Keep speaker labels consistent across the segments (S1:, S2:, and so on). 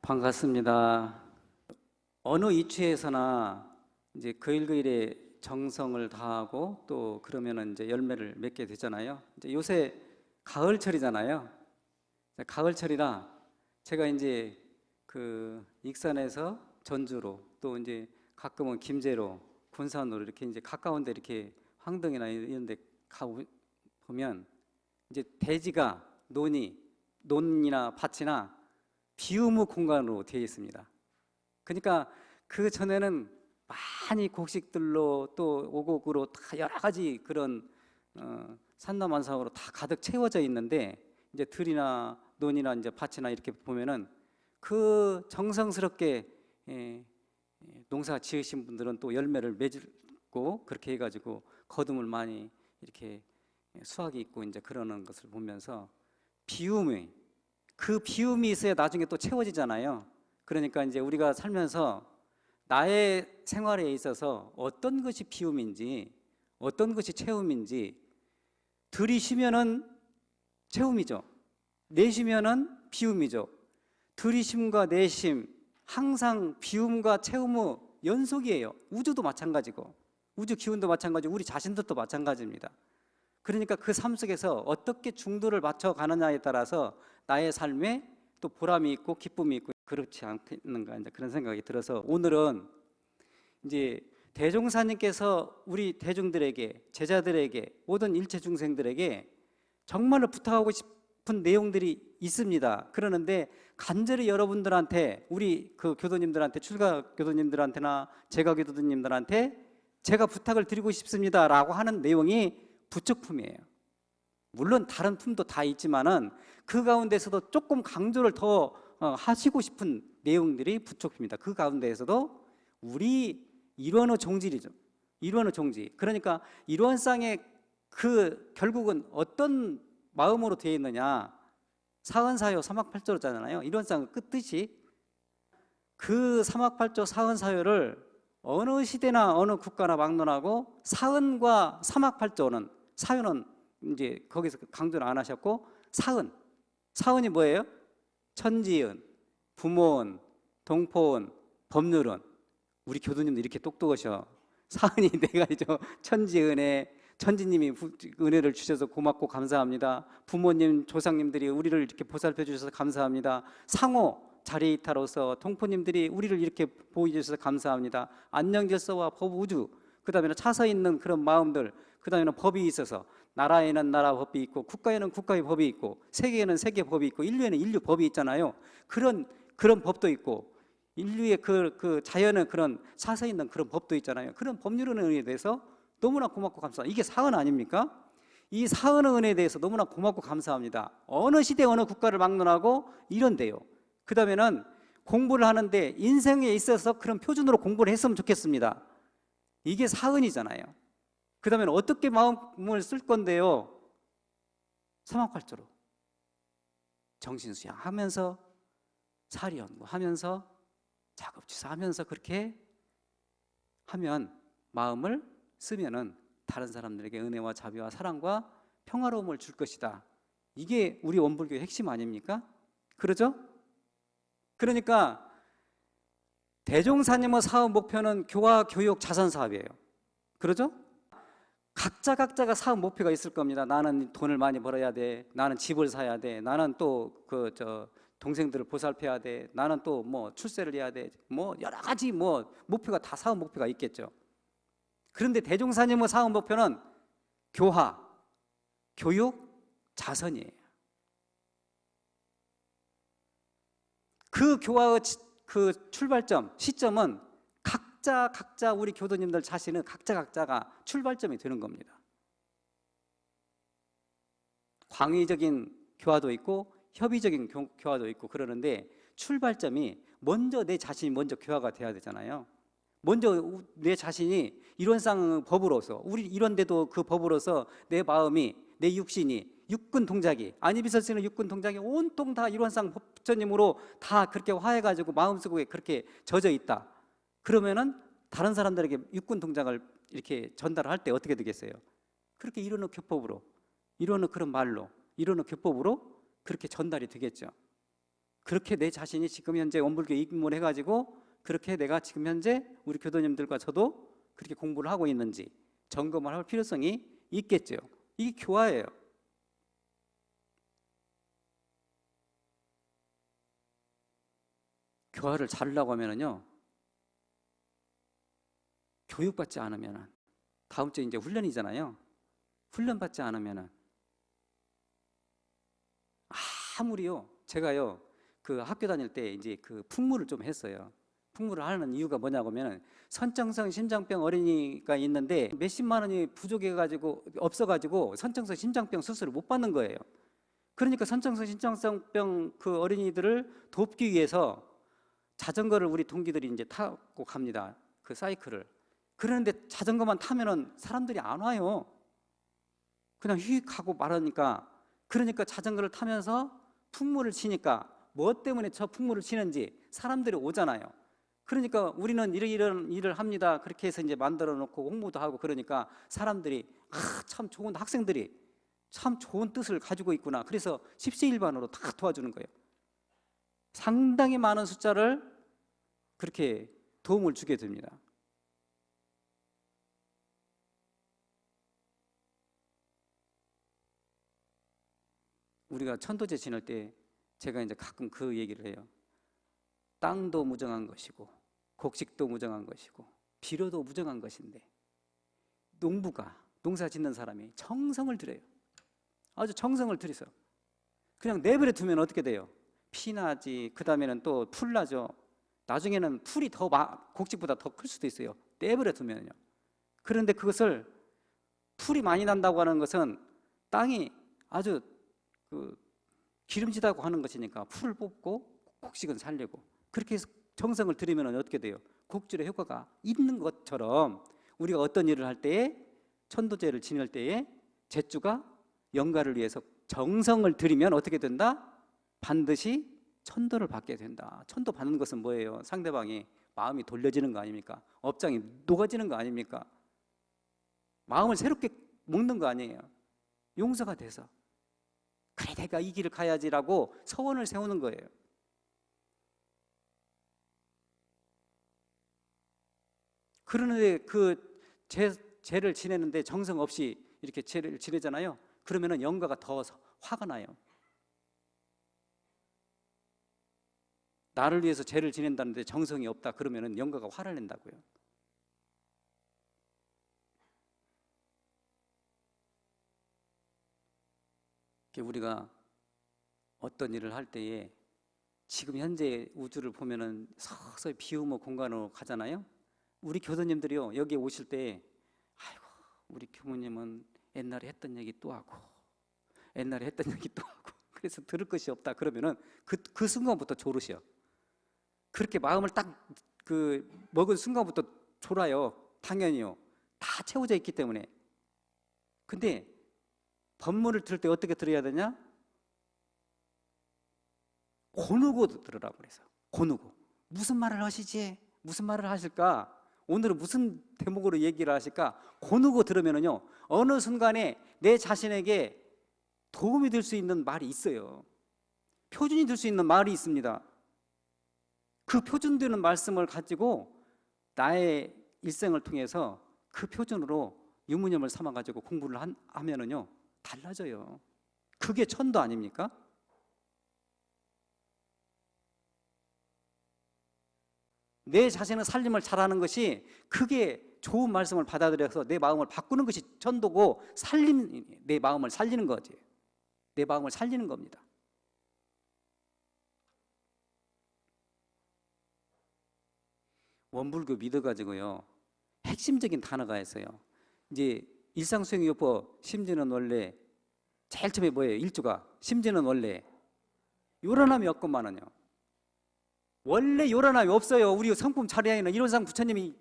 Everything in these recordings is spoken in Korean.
S1: 반갑습니다. 어느 이치에서나 이제 그 일 그 일에 정성을 다하고 또 그러면은 이제 열매를 맺게 되잖아요. 이제 요새 가을철이잖아요. 가을철이라 제가 이제 그 익산에서 전주로 또 이제 가끔은 김제로 군산으로 이렇게 이제 가까운데 이렇게 황동이나 이런 데 가 보면 이제 대지가 논이나 밭이나 비우무 공간으로 되어 있습니다. 그러니까 그 전에는 많이 곡식들로 또 오곡으로 다 여러 가지 그런 산나만상으로 다 가득 채워져 있는데 이제 들이나 논이나 이제 밭이나 이렇게 보면은 그 정성스럽게 농사 지으신 분들은 또 열매를 맺고 그렇게 해가지고 거둠을 많이 이렇게 수확이 있고 이제 그러는 것을 보면서 그 비움이 있어야 나중에 또 채워지잖아요. 그러니까 이제 우리가 살면서 나의 생활에 있어서 어떤 것이 비움인지 어떤 것이 채움인지 들이쉬면은 채움이죠. 내쉬면은 비움이죠. 들이쉼과 내쉼 항상 비움과 채움의 연속이에요. 우주도 마찬가지고 우주 기운도 마찬가지고 우리 자신들도 마찬가지입니다. 그러니까 그 삶 속에서 어떻게 중도를 맞춰 가느냐에 따라서 나의 삶에 또 보람이 있고 기쁨이 있고 그렇지 않겠는가 이제 그런 생각이 들어서 오늘은 이제 대종사님께서 우리 대중들에게 제자들에게 모든 일체 중생들에게 정말로 부탁하고 싶은 내용들이 있습니다. 그러는데 간절히 여러분들한테 우리 그 교도님들한테 출가 교도님들한테나 제가 교도님들한테 제가 부탁을 드리고 싶습니다라고 하는 내용이 부처품이에요. 물론 다른 품도 다 있지만은 그 가운데서도 조금 강조를 더 하시고 싶은 내용들이 부처품입니다. 그 가운데에서도 우리 일원의 종질이죠. 일원의 종지. 그러니까 일원상의 그 결국은 어떤 마음으로 되어 있느냐. 사은사요 사막팔조잖아요. 일원상의 끝뜻이 그 사막팔조 사은사요를 어느 시대나 어느 국가나 막론하고 사은과 사막팔조는 사유는 이제 거기서 강조를 안 하셨고 사은이 뭐예요? 천지은, 부모은, 동포은, 법률은. 우리 교도님도 이렇게 똑똑하셔. 사은이 내가 이제 천지은혜, 천지님이 은혜를 주셔서 고맙고 감사합니다. 부모님, 조상님들이 우리를 이렇게 보살펴 주셔서 감사합니다. 상호 자리이타로서 동포님들이 우리를 이렇게 보호해 주셔서 감사합니다. 안녕질서와 법우주, 그 다음에는 차서 있는 그런 마음들, 그 다음에는 법이 있어서 나라에는 나라 법이 있고 국가에는 국가의 법이 있고 세계에는 세계 법이 있고 인류에는 인류 법이 있잖아요. 그런 법도 있고 인류의 그 자연의 그런 차서 있는 그런 법도 있잖아요. 그런 법률의 은혜에 대해서 너무나 고맙고 감사합니다. 이게 사은 아닙니까? 이 사은의 은혜에 대해서 너무나 고맙고 감사합니다. 어느 시대 어느 국가를 막론하고 이런데요. 그 다음에는 공부를 하는데 인생에 있어서 그런 표준으로 공부를 했으면 좋겠습니다. 이게 사은이잖아요. 그 다음에 어떻게 마음을 쓸 건데요? 사막팔조로 정신수양하면서 사리연구하면서 작업주사하면서 그렇게 하면 마음을 쓰면은 다른 사람들에게 은혜와 자비와 사랑과 평화로움을 줄 것이다. 이게 우리 원불교의 핵심 아닙니까? 그러죠? 그러니까 대종사님의 사업 목표는 교화, 교육, 자선 사업이에요. 그러죠? 각자가 사업 목표가 있을 겁니다. 나는 돈을 많이 벌어야 돼. 나는 집을 사야 돼. 나는 또 동생들을 보살펴야 돼. 나는 또 뭐 출세를 해야 돼. 뭐 여러 가지 뭐 목표가 다 사업 목표가 있겠죠. 그런데 대종사님의 사업 목표는 교화, 교육, 자선이에요. 그 교화의 그 출발점, 시점은 각자 우리 교도님들 자신은 각자가 출발점이 되는 겁니다. 광의적인 교화도 있고 협의적인 교화도 있고 그러는데 출발점이 먼저 내 자신이 먼저 교화가 돼야 되잖아요. 먼저 내 자신이 일원상 법으로서 우리 이런데도 그 법으로서 내 마음이 내 육신이 육군 동작이 안이비설스는 육군 동작이 온통 다 일원상 법전님으로 다 그렇게 화해가지고 마음속에 그렇게 젖어 있다. 그러면은 다른 사람들에게 육군 동작을 이렇게 전달할 때 어떻게 되겠어요? 그렇게 이론의 교법으로, 이론의 그런 말로, 이론의 교법으로 그렇게 전달이 되겠죠. 그렇게 내 자신이 지금 현재 원불교 입문을 해가지고 그렇게 내가 지금 현재 우리 교도님들과 저도 그렇게 공부를 하고 있는지 점검을 할 필요성이 있겠죠. 이게 교화예요. 교화를 잘하려고 하면은요, 교육받지 않으면은, 다음 주에 이제 훈련이잖아요. 훈련받지 않으면은, 아무리요, 제가요, 그 학교 다닐 때 이제 그 풍무를 좀 했어요. 풍무를 하는 이유가 뭐냐고 하면은, 선천성 심장병 어린이가 있는데 몇십만 원이 부족해가지고, 없어가지고 선천성 심장병 수술을 못 받는 거예요. 그러니까 선천성 심장병 그 어린이들을 돕기 위해서 자전거를 우리 동기들이 이제 타고 갑니다. 그 사이클을. 그러는데 자전거만 타면은 사람들이 안 와요. 그냥 휙 하고 말하니까. 그러니까 자전거를 타면서 풍무를 치니까 뭐 때문에 저 풍무를 치는지 사람들이 오잖아요. 그러니까 우리는 이런 일을 합니다. 그렇게 해서 이제 만들어 놓고 홍보도 하고 그러니까 사람들이 참 좋은 학생들이 참 좋은 뜻을 가지고 있구나. 그래서 십시일반으로 다 도와주는 거예요. 상당히 많은 숫자를 그렇게 도움을 주게 됩니다. 우리가 천도제 지낼 때 제가 이제 가끔 그 얘기를 해요. 땅도 무정한 것이고 곡식도 무정한 것이고 비료도 무정한 것인데 농부가 농사 짓는 사람이 정성을 들여요. 아주 정성을 들여서 그냥 내버려 두면 어떻게 돼요? 피나지. 그 다음에는 또 풀나죠. 나중에는 풀이 더 곡식보다 더 클 수도 있어요. 내버려 두면요. 그런데 그것을 풀이 많이 난다고 하는 것은 땅이 아주 그 기름지다고 하는 것이니까 풀을 뽑고 곡식은 살리고 그렇게 해서 정성을 들이면 어떻게 돼요? 곡줄의 효과가 있는 것처럼 우리가 어떤 일을 할 때에 천도제를 지낼 때에 제주가 영가를 위해서 정성을 들이면 어떻게 된다? 반드시 천도를 받게 된다. 천도 받는 것은 뭐예요? 상대방이 마음이 돌려지는 거 아닙니까? 업장이 녹아지는 거 아닙니까? 마음을 새롭게 먹는 거 아니에요? 용서가 돼서 그래 내가 이 길을 가야지라고 서원을 세우는 거예요. 그러는데 그 제를 지내는데 정성 없이 이렇게 제를 지내잖아요. 그러면은 영가가 더 화가 나요. 나를 위해서 제를 지낸다는데 정성이 없다 그러면은 영가가 화를 낸다고요. 우리가 어떤 일을 할 때에 지금 현재 우주를 보면은 서서히 비우모 공간으로 가잖아요. 우리 교도님들이요 여기 오실 때 아이고 우리 교무님은 옛날에 했던 얘기 또 하고 옛날에 했던 얘기 또 하고 그래서 들을 것이 없다 그러면은 그 순간부터 졸으셔. 그렇게 마음을 딱 그 먹은 순간부터 졸아요. 당연히요. 다 채워져 있기 때문에. 근데 법문을 들을 때 어떻게 들어야 되냐? 고누고 들으라고 그래서 고누고 무슨 말을 하시지? 무슨 말을 하실까? 오늘은 무슨 대목으로 얘기를 하실까? 고누고 들으면은요 어느 순간에 내 자신에게 도움이 될 수 있는 말이 있어요. 표준이 될 수 있는 말이 있습니다. 그 표준되는 말씀을 가지고 나의 일생을 통해서 그 표준으로 유무념을 삼아가지고 공부를 하면은요 달라져요. 그게 천도 아닙니까? 내 자신의 살림을 잘하는 것이 그게 좋은 말씀을 받아들여서 내 마음을 바꾸는 것이 천도고 내 마음을 살리는 거지. 내 마음을 살리는 겁니다. 원불교 믿어가지고요 핵심적인 단어가 있어요. 이제 일상수행요법 심지는 원래 제일 처음에 뭐예요? 일주가 심지는 원래 요란함이 없건만은요. 원래 요란함이 없어요. 우리 성품 차례에는 일원상 부처님이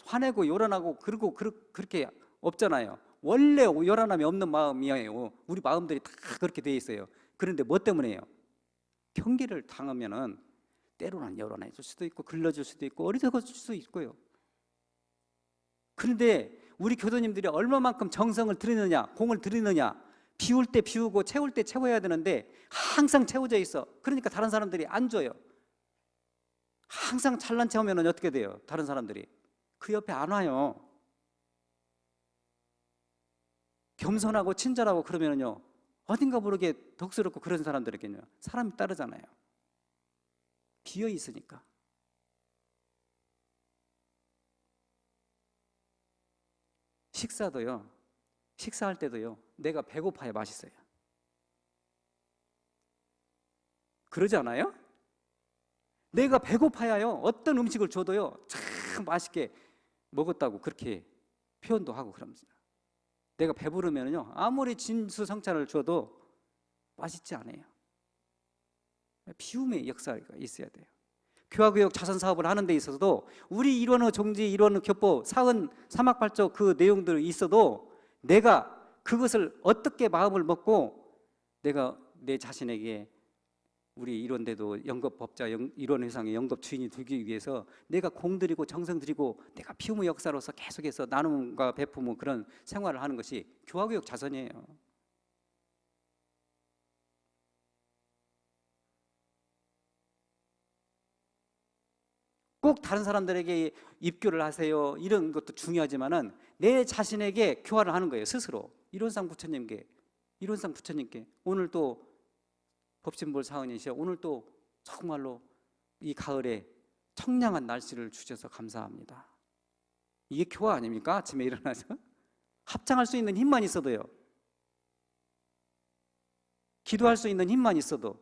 S1: 화내고 요란하고 그러고 그렇게 없잖아요. 원래 요란함이 없는 마음이에요. 우리 마음들이 다 그렇게 돼 있어요. 그런데 뭐 때문에요? 경계를 당하면은 때로는 요란해질 수도 있고 글러질 수도 있고 어리석어질 수도 있고요. 그런데 우리 교도님들이 얼마만큼 정성을 들이느냐 공을 들이느냐 비울 때 비우고 채울 때 채워야 되는데 항상 채워져 있어. 그러니까 다른 사람들이 안 줘요. 항상 찬란 채우면 어떻게 돼요? 다른 사람들이 그 옆에 안 와요. 겸손하고 친절하고 그러면요 어딘가 모르게 덕스럽고 그런 사람들에게는요 사람이 따르잖아요. 비어 있으니까. 식사도요, 식사할 때도요 내가 배고파야 맛있어요. 그러지 않아요? 내가 배고파야요 어떤 음식을 줘도요 참 맛있게 먹었다고 그렇게 표현도 하고 그럽니다. 내가 배부르면요 아무리 진수성찬을 줘도 맛있지 않아요. 비움의 역사가 있어야 돼요. 교화교육 자선 사업을 하는 데 있어서도 우리 일원의 종지, 일원의 교법, 사은, 사막발조 그 내용들이 있어도 내가 그것을 어떻게 마음을 먹고 내가 내 자신에게 우리 일원대도 영겁법자, 일원회상의 영겁 주인이 되기 위해서 내가 공들이고 정성 들이고 내가 피움의 역사로서 계속해서 나눔과 베품의 그런 생활을 하는 것이 교화교육 자선이에요. 꼭 다른 사람들에게 입교를 하세요 이런 것도 중요하지만은 내 자신에게 교화를 하는 거예요. 스스로 일원상 부처님께 오늘 또 법신볼 사은이시여 오늘 또 정말로 이 가을에 청량한 날씨를 주셔서 감사합니다. 이게 교화 아닙니까? 아침에 일어나서 합창할 수 있는 힘만 있어도요, 기도할 수 있는 힘만 있어도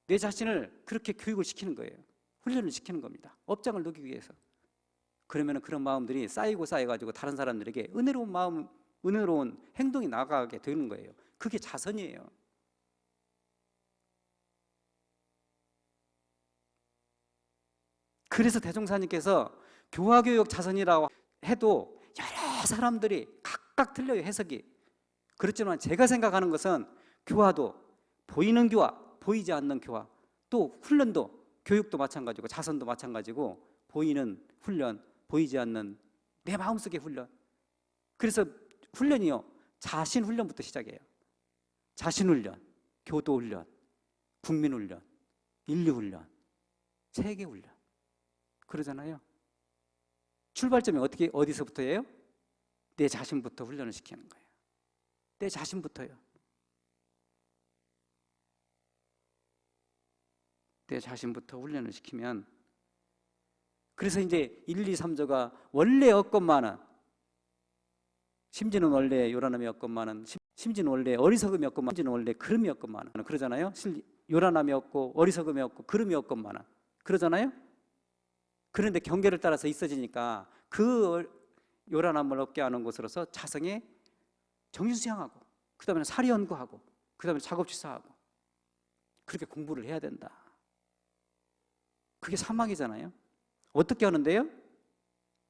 S1: 내 자신을 그렇게 교육을 시키는 거예요. 훈련을 시키는 겁니다. 업장을 누리기 위해서. 그러면 그런 마음들이 쌓이고 쌓여가지고 다른 사람들에게 은혜로운 마음, 은혜로운 행동이 나가게 되는 거예요. 그게 자선이에요. 그래서 대종사님께서 교화교육 자선이라고 해도 여러 사람들이 각각 틀려요, 해석이. 그렇지만 제가 생각하는 것은 교화도 보이는 교화, 보이지 않는 교화, 또 훈련도 교육도 마찬가지고 자선도 마찬가지고 보이는 훈련, 보이지 않는 내 마음속의 훈련. 그래서 훈련이요 자신 훈련부터 시작해요. 자신 훈련, 교도 훈련, 국민 훈련, 인류 훈련, 세계 훈련. 그러잖아요. 출발점이 어디서부터예요? 내 자신부터 훈련을 시키는 거예요. 내 자신부터요. 내 자신부터 훈련을 시키면, 그래서 이제 1, 2, 3조가 원래 없건만은, 심지는 원래 요란함이 없건만은, 심지는 원래 어리석음이 없건만은, 심지는 원래 그름이 없건만은, 그러잖아요. 요란함이 없고 어리석음이 없고 그름이 없건만은, 그러잖아요. 그런데 경계를 따라서 있어지니까 그 요란함을 없게 하는 곳으로서 자성에 정신수양하고, 그 다음에 사리 연구하고, 그 다음에 작업취사하고, 그렇게 공부를 해야 된다. 그게 사막이잖아요. 어떻게 하는데요?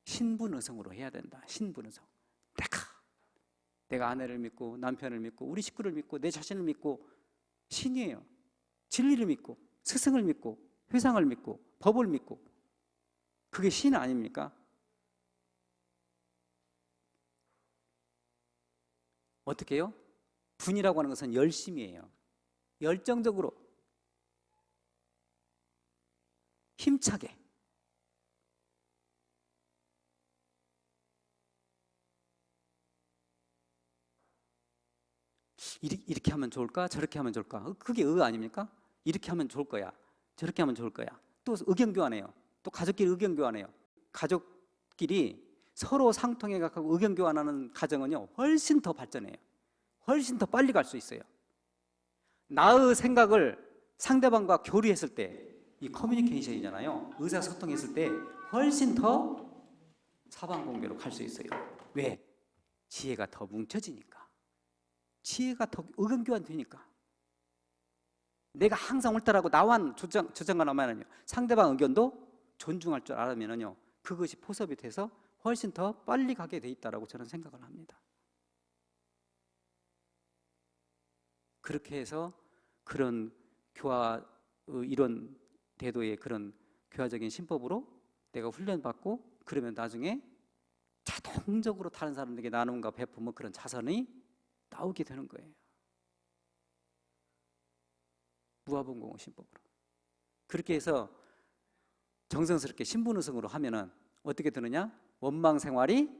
S1: 신분의성으로 해야 된다. 신분의성. 내가 아내를 믿고 남편을 믿고 우리 식구를 믿고 내 자신을 믿고 신이에요. 진리를 믿고 스승을 믿고 회상을 믿고 법을 믿고, 그게 신 아닙니까? 어떻게 해요? 분이라고 하는 것은 열심이에요. 열정적으로 힘차게 이렇게 하면 좋을까? 저렇게 하면 좋을까? 그게 아닙니까? 이렇게 하면 좋을 거야. 저렇게 하면 좋을 거야. 또 의견 교환해요. 또 가족끼리 의견 교환해요. 가족끼리 서로 상통해 가고 의견 교환하는 가정은요 훨씬 더 발전해요. 훨씬 더 빨리 갈 수 있어요. 나의 생각을 상대방과 교류했을 때, 이 커뮤니케이션이잖아요. 의사소통했을 때 훨씬 더 사방공개로 갈 수 있어요. 왜? 지혜가 더 뭉쳐지니까. 지혜가 더 의견 교환되니까. 내가 항상 옳다라고 나만 주장을 하면요 상대방 의견도 존중할 줄 알면요 그것이 포섭이 돼서 훨씬 더 빨리 가게 돼 있다라고 저는 생각을 합니다. 그렇게 해서 그런 교화 이런 대도의 그런 교화적인 신법으로 내가 훈련받고, 그러면 나중에 자동적으로 다른 사람들에게 나눔과 베푸는 그런 자선이 나오게 되는 거예요. 무아봉공 신법으로. 그렇게 해서 정성스럽게 신분우승으로 하면은 어떻게 되느냐? 원망생활이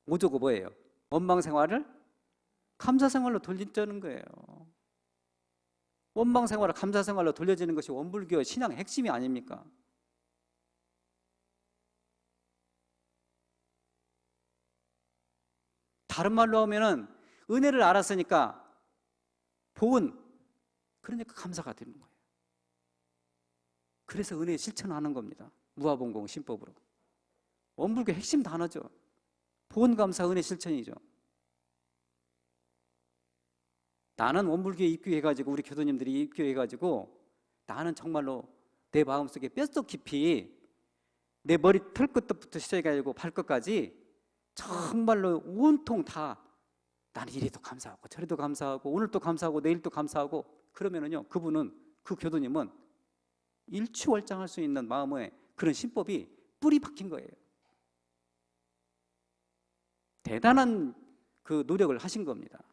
S1: 오조고 뭐예요? 원망생활을 감사생활로 돌리자는 거예요. 원망생활을 감사생활로 돌려지는 것이 원불교 신앙의 핵심이 아닙니까? 다른 말로 하면은 은혜를 알았으니까 보은, 그러니까 감사가 되는 거예요. 그래서 은혜 실천하는 겁니다. 무아봉공 신법으로. 원불교 핵심 단어죠. 보은 감사 은혜 실천이죠. 나는 원불교에 입교해가지고, 우리 교도님들이 입교해가지고 나는 정말로 내 마음속에 뼛속 깊이 내 머리 털끝부터 시작해가지고 발끝까지 정말로 온통 다 나는 이래도 감사하고 저래도 감사하고 오늘도 감사하고 내일도 감사하고, 그러면은요 그분은, 그 교도님은 일취월장할 수 있는 마음의 그런 신법이 뿌리 박힌 거예요. 대단한 그 노력을 하신 겁니다.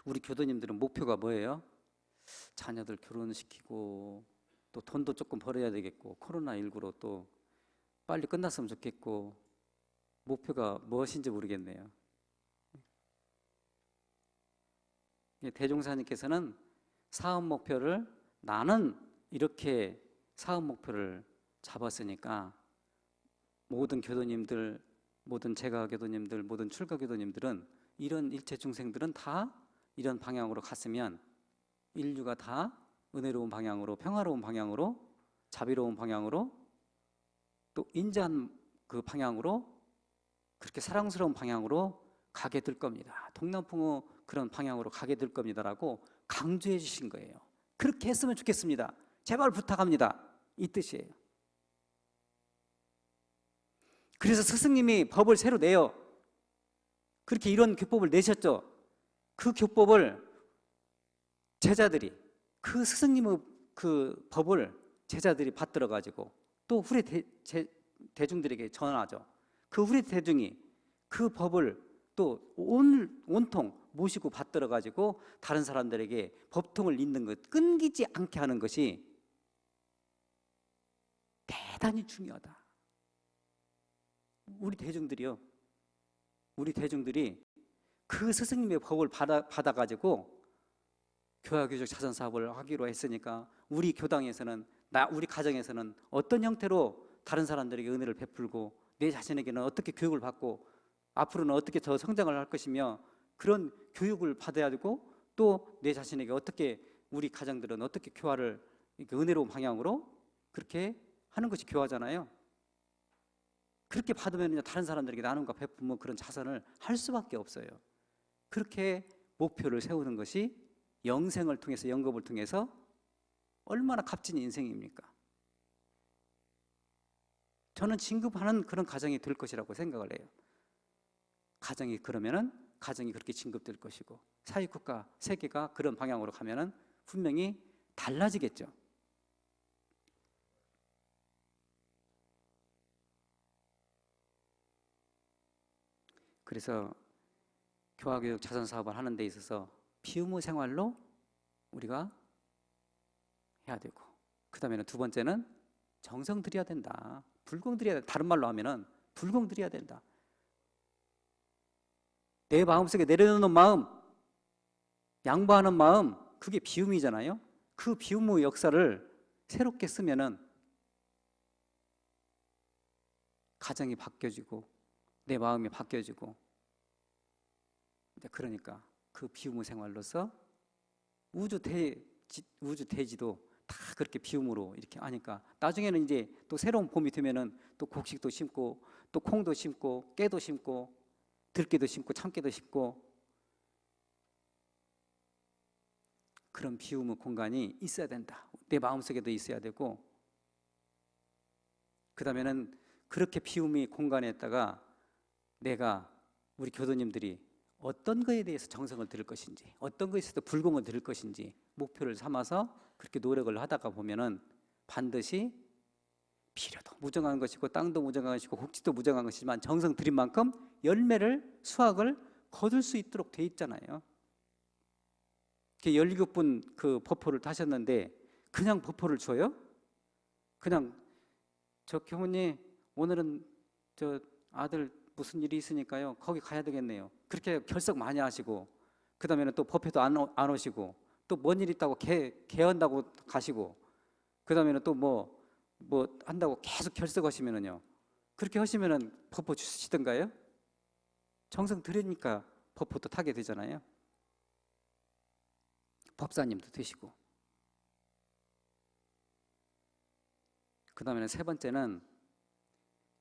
S1: 우리 교도님들은 목표가 뭐예요? 자녀들 결혼시키고 또 돈도 조금 벌어야 되겠고 코로나19로 또 빨리 끝났으면 좋겠고, 목표가 무엇인지 모르겠네요. 대종사님께서는 사업 목표를, 나는 이렇게 사업 목표를 잡았으니까 모든 교도님들, 모든 재가 교도님들, 모든 출가 교도님들은, 이런 일체 중생들은 다 이런 방향으로 갔으면 인류가 다 은혜로운 방향으로, 평화로운 방향으로, 자비로운 방향으로, 또 인자한 그 방향으로, 그렇게 사랑스러운 방향으로 가게 될 겁니다. 동남풍어 그런 방향으로 가게 될 겁니다라고 강조해 주신 거예요. 그렇게 했으면 좋겠습니다. 제발 부탁합니다. 이 뜻이에요. 그래서 스승님이 법을 새로 내요. 그렇게 이런 교법을 내셨죠. 그 교법을 제자들이, 그 스승님의 그 법을 제자들이 받들어 가지고 또 후래 대중들에게 전하죠. 그 후래 대중이 그 법을 또 온통 모시고 받들어 가지고 다른 사람들에게 법통을 잇는 것, 끊기지 않게 하는 것이 대단히 중요하다. 우리 대중들이 그 스승님의 법을 받아 가지고 교화교적 자선 사업을 하기로 했으니까, 우리 교당에서는, 우리 가정에서는 어떤 형태로 다른 사람들에게 은혜를 베풀고 내 자신에게는 어떻게 교육을 받고 앞으로는 어떻게 더 성장을 할 것이며, 그런 교육을 받아야 되고, 또 내 자신에게 어떻게, 우리 가정들은 어떻게 교화를 은혜로운 방향으로 그렇게 하는 것이 교화잖아요. 그렇게 받으면 다른 사람들에게 나눔과 베푸는 그런 자선을 할 수밖에 없어요. 그렇게 목표를 세우는 것이 영생을 통해서, 영겁을 통해서 얼마나 값진 인생입니까? 저는 진급하는 그런 가정이 될 것이라고 생각을 해요. 가정이 그러면은 가정이 그렇게 진급될 것이고, 사회국가, 세계가 그런 방향으로 가면은 분명히 달라지겠죠. 그래서 교화교육 자선 사업을 하는 데 있어서 피의무 생활로 우리가 해야 되고, 그 다음에는 두 번째는 정성 들여야 된다. 불공 들여야 된다. 다른 말로 하면은 불공 들여야 된다. 내 마음속에 내려놓는 마음, 양보하는 마음, 그게 비움이잖아요. 그 비움의 역사를 새롭게 쓰면은 가정이 바뀌어지고 내 마음이 바뀌어지고, 그러니까 그 비움의 생활로서 우주 대지도 다 그렇게 비움으로 이렇게 하니까, 나중에는 이제 또 새로운 봄이 되면은 또 곡식도 심고 또 콩도 심고 깨도 심고 들깨도 심고 참깨도 심고, 그런 비움의 공간이 있어야 된다. 내 마음속에도 있어야 되고, 그 다음에는 그렇게 비움의 공간에다가 내가, 우리 교도님들이 어떤 거에 대해서 정성을 들일 것인지, 어떤 것에 대해서 불공을 들일 것인지 목표를 삼아서 그렇게 노력을 하다가 보면은 반드시 비료도 무정한 것이고 땅도 무정한 것이고 곡지도 무정한 것이지만 정성 들인 만큼 열매를 수확을 거둘 수 있도록 돼 있잖아요. 17분 그 버퍼를 타셨는데 그냥 버퍼를 줘요? 그냥 저 교무님 오늘은 저 아들 무슨 일이 있으니까요 거기 가야 되겠네요. 그렇게 결석 많이 하시고 그 다음에는 또 버퍼도 안 오시고 또 뭔 일 있다고 개한다고 가시고 그 다음에는 또 뭐 한다고 계속 결석하시면은요 그렇게 하시면은 버퍼 주시던가요? 정성 들으니까 버퍼도 타게 되잖아요. 법사님도 되시고 그 다음에는 세 번째는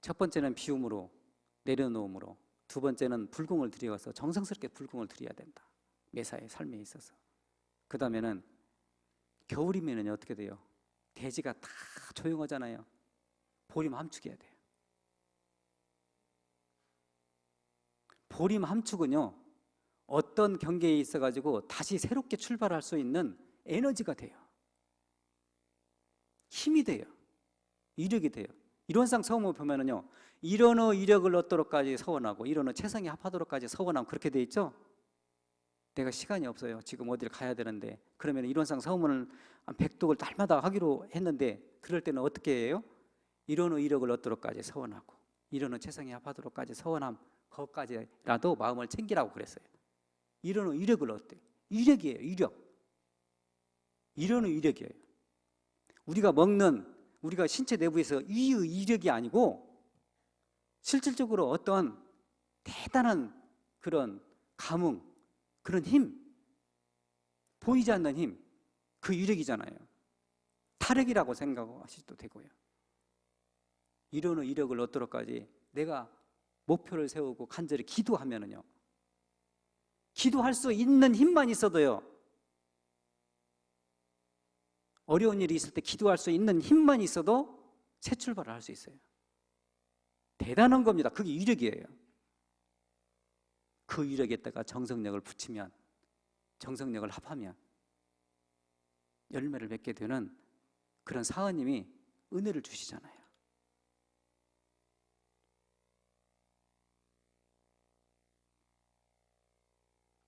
S1: 첫 번째는 비움으로 내려놓음으로 두 번째는 불공을 드려서 정성스럽게 불공을 드려야 된다. 매사의 삶에 있어서. 그 다음에는 겨울이면 어떻게 돼요? 대지가 다 조용하잖아요. 보림 함축해야 돼요. 보림 함축은요 어떤 경계에 있어가지고 다시 새롭게 출발할 수 있는 에너지가 돼요. 힘이 돼요. 이력이 돼요. 이론상 서원을 보면은요 이런의 이력을 얻도록까지 서원하고 이런의 최상에 합하도록까지 서원하고 그렇게 돼 있죠. 내가 시간이 없어요. 지금 어디를 가야 되는데 그러면 이론상 서원을 한 100독을 날마다 하기로 했는데 그럴 때는 어떻게 해요? 이런의 이력을 얻도록까지 서원하고 이런의 최상에 합하도록까지 서원함 거기까지라도 마음을 챙기라고 그랬어요. 이런의 이력을 얻대요. 이력이에요. 이런의 이력이에요. 우리가 먹는 우리가 신체 내부에서 위의 이력이 아니고 실질적으로 어떤 대단한 그런 감흥, 그런 힘, 보이지 않는 힘, 그 이력이잖아요. 타력이라고 생각하셔도 되고요. 이런 이력을 얻도록까지 내가 목표를 세우고 간절히 기도하면은요, 기도할 수 있는 힘만 있어도요, 어려운 일이 있을 때 기도할 수 있는 힘만 있어도 새 출발을 할 수 있어요. 대단한 겁니다. 그게 이력이에요. 그 이력에다가 정성력을 붙이면, 정성력을 합하면 열매를 맺게 되는 그런 사원님이 은혜를 주시잖아요.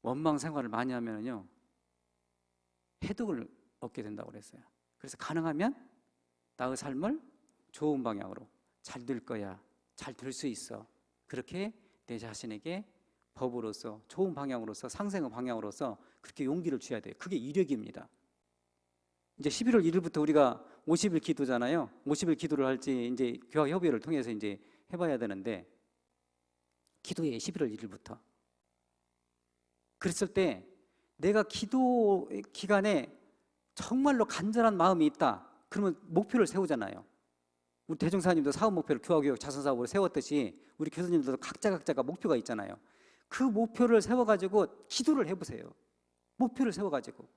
S1: 원망 생활을 많이 하면요 해독을 얻게 된다고 그랬어요. 그래서 가능하면 나의 삶을 좋은 방향으로 잘 될 거야, 잘 될 수 있어, 그렇게 내 자신에게 법으로서 좋은 방향으로서 상생의 방향으로서 그렇게 용기를 줘야 돼요. 그게 이력입니다. 이제 11월 1일부터 우리가 50일 기도잖아요. 50일 기도를 할지 이제 교학 협의회를 통해서 이제 해봐야 되는데, 기도해 11월 1일부터. 그랬을 때 내가 기도 기간에 정말로 간절한 마음이 있다. 그러면 목표를 세우잖아요. 우리 대종사님도 사업 목표를 교화교육 자선사업으로 세웠듯이 우리 교수님들도 각자가 목표가 있잖아요. 그 목표를 세워가지고 기도를 해보세요. 목표를 세워가지고.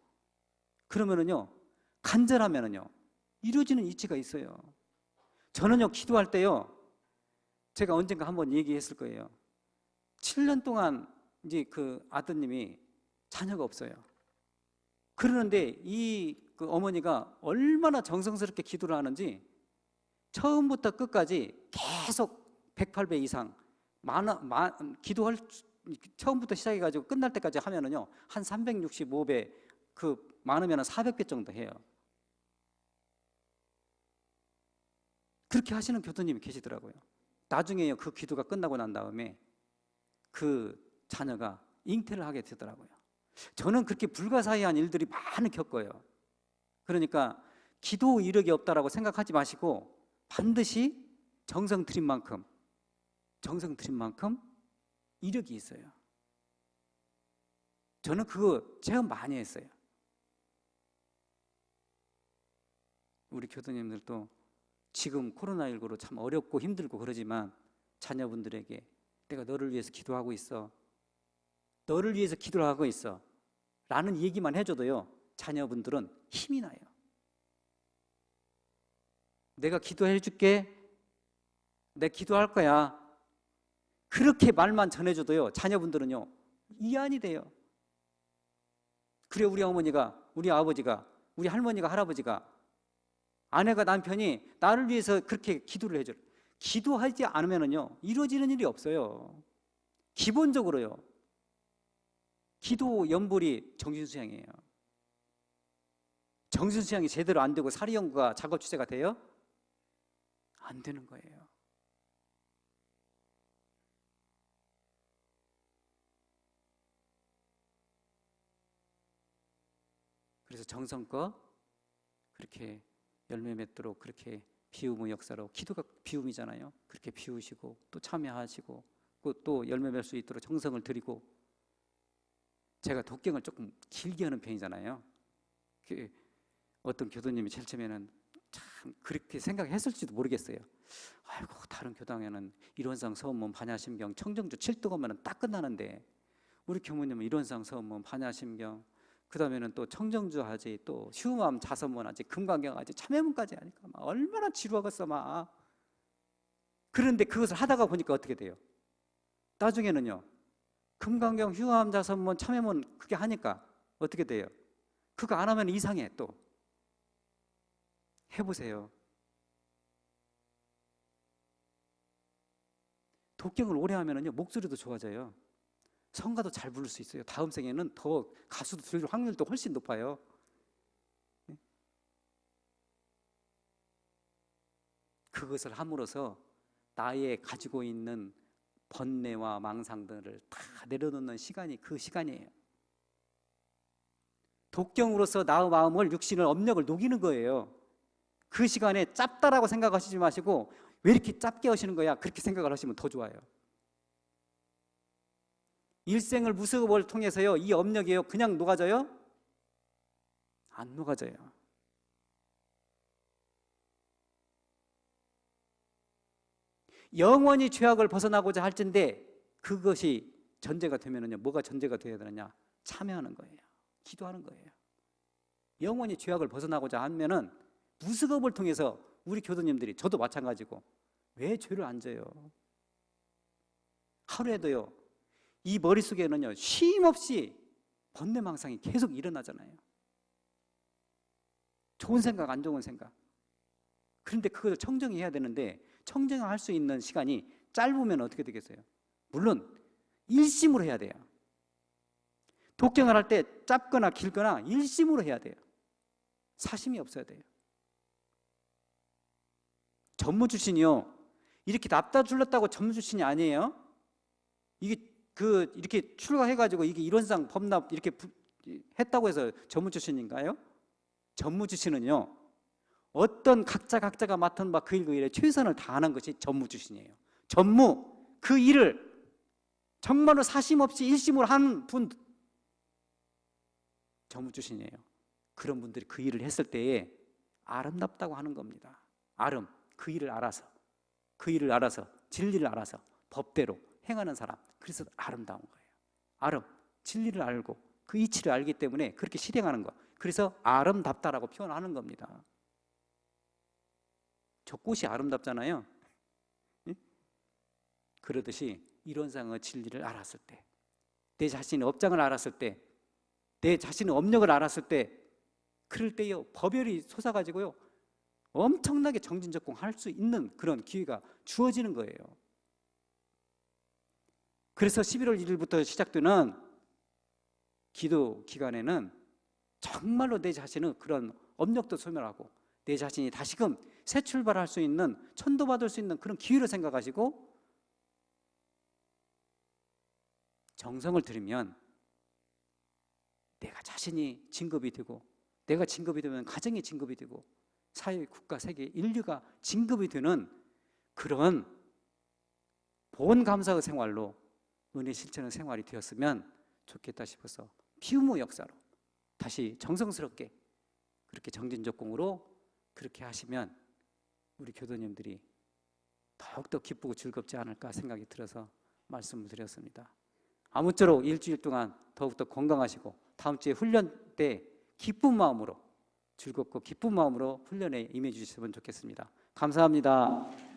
S1: 그러면은요, 간절하면은요, 이루어지는 이치가 있어요. 저는요, 기도할 때요, 제가 언젠가 한번 얘기했을 거예요. 7년 동안 이제 그 아드님이 자녀가 없어요. 그러는데 그 어머니가 얼마나 정성스럽게 기도를 하는지 처음부터 끝까지 계속 108배 이상 기도할 처음부터 시작해가지고 끝날 때까지 하면은요 한 365배 그 많으면 400배 정도 해요. 그렇게 하시는 교수님이 계시더라고요. 나중에요 그 기도가 끝나고 난 다음에 그 자녀가 잉태를 하게 되더라고요. 저는 그렇게 불가사의한 일들이 많이 겪어요. 그러니까 기도 이력이 없다라고 생각하지 마시고 반드시 정성 들인 만큼 이력이 있어요. 저는 그거 체험 많이 했어요. 우리 교수님들도 지금 코로나19로 참 어렵고 힘들고 그러지만 자녀분들에게 내가 너를 위해서 기도하고 있어, 너를 위해서 기도를 하고 있어 라는 얘기만 해줘도요 자녀분들은 힘이 나요. 내가 기도해 줄게, 내가 기도할 거야, 그렇게 말만 전해줘도요 자녀분들은요 이안이 돼요. 그래 우리 어머니가, 우리 아버지가, 우리 할머니가, 할아버지가 아내가 남편이 나를 위해서 그렇게 기도를 해줘요. 기도하지 않으면요 이루어지는 일이 없어요. 기본적으로요. 기도 연불이 정신수양이에요. 정신수양이 제대로 안 되고 사리연구가 작업 주제가 돼요? 안 되는 거예요. 그래서 정성껏 그렇게 열매 맺도록 그렇게 비움의 역사로, 기도가 비움이잖아요. 그렇게 비우시고 또 참여하시고 또 열매 맺을 수 있도록 정성을 들이고. 제가 독경을 조금 길게 하는 편이잖아요. 어떤 교도님이 제일 처음에는 참 그렇게 생각했을지도 모르겠어요. 아이고, 다른 교당에는 이론상 서원문 반야심경 청정주 7도가면 딱 끝나는데 우리 교무님은 이론상 서원문 반야심경 그 다음에는 또 청정주 하지, 또 휴마음 자선문 하지, 금강경 하지, 참회문까지 하니까 막 얼마나 지루하겠어 막. 그런데 그것을 하다가 보니까 어떻게 돼요? 나중에는요 금강경, 휴마음 자선문, 참회문 그게 하니까 어떻게 돼요? 그거 안 하면 이상해. 또 해보세요. 독경을 오래 하면은요 목소리도 좋아져요. 성가도 잘 부를 수 있어요. 다음 생에는 더 가수도 될 확률도 훨씬 높아요. 그것을 함으로써 나의 가지고 있는 번뇌와 망상들을 다 내려놓는 시간이 그 시간이에요. 독경으로서 나의 마음을, 육신을, 업력을 녹이는 거예요. 그 시간에 짧다라고 생각하시지 마시고 왜 이렇게 짧게 하시는 거야? 그렇게 생각을 하시면 더 좋아요. 일생을 무습을 통해서요 이 업력이요 그냥 녹아져요? 안 녹아져요. 영원히 죄악을 벗어나고자 할진데 그것이 전제가 되면은요 뭐가 전제가 되어야 되느냐? 참여하는 거예요. 기도하는 거예요. 영원히 죄악을 벗어나고자 하면은 무습업을 통해서 우리 교도님들이, 저도 마찬가지고, 왜 죄를 안 져요? 하루에도요 이 머릿속에는요 쉼없이 번뇌망상이 계속 일어나잖아요. 좋은 생각, 안 좋은 생각. 그런데 그걸 청정해야 되는데 청정할 수 있는 시간이 짧으면 어떻게 되겠어요? 물론 일심으로 해야 돼요. 독경을 할 때 짧거나 길거나 일심으로 해야 돼요. 사심이 없어야 돼요. 전무주신이요 이렇게 납다 줄렀다고 전무주신이 아니에요. 이게 이렇게 출가해가지고 이게 이론상 법납 이렇게 했다고 해서 전무주신인가요? 전무주신은요 어떤 각자가 맡은 바 그 일에 최선을 다하는 것이 전무주신이에요. 전무, 그 일을 정말로 사심 없이 일심으로 하는 분, 전무주신이에요. 그런 분들이 그 일을 했을 때에 아름답다고 하는 겁니다. 아름, 그 일을 알아서 진리를 알아서 법대로 행하는 사람, 그래서 아름다운 거예요. 아름, 진리를 알고 그 이치를 알기 때문에 그렇게 실행하는 거, 그래서 아름답다라고 표현하는 겁니다. 저 꽃이 아름답잖아요. 응? 그러듯이 이론상의 진리를 알았을 때, 내 자신의 업장을 알았을 때, 내 자신의 업력을 알았을 때, 그럴 때요 법열이 솟아가지고요 엄청나게 정진적공할 수 있는 그런 기회가 주어지는 거예요. 그래서 11월 1일부터 시작되는 기도 기간에는 정말로 내 자신의 그런 업력도 소멸하고 내 자신이 다시금 새 출발할 수 있는, 천도받을 수 있는 그런 기회로 생각하시고 정성을 들이면 내가 자신이 진급이 되고, 내가 진급이 되면 가정이 진급이 되고, 사회, 국가, 세계, 인류가 진급이 되는 그런 보온감사의 생활로 은혜 실천의 생활이 되었으면 좋겠다 싶어서 피우모 역사로 다시 정성스럽게 그렇게 정진적공으로 그렇게 하시면 우리 교도님들이 더욱더 기쁘고 즐겁지 않을까 생각이 들어서 말씀을 드렸습니다. 아무쪼록 일주일 동안 더욱더 건강하시고 다음 주에 훈련 때 기쁜 마음으로, 즐겁고 기쁜 마음으로 훈련에 임해 주셨으면 좋겠습니다. 감사합니다.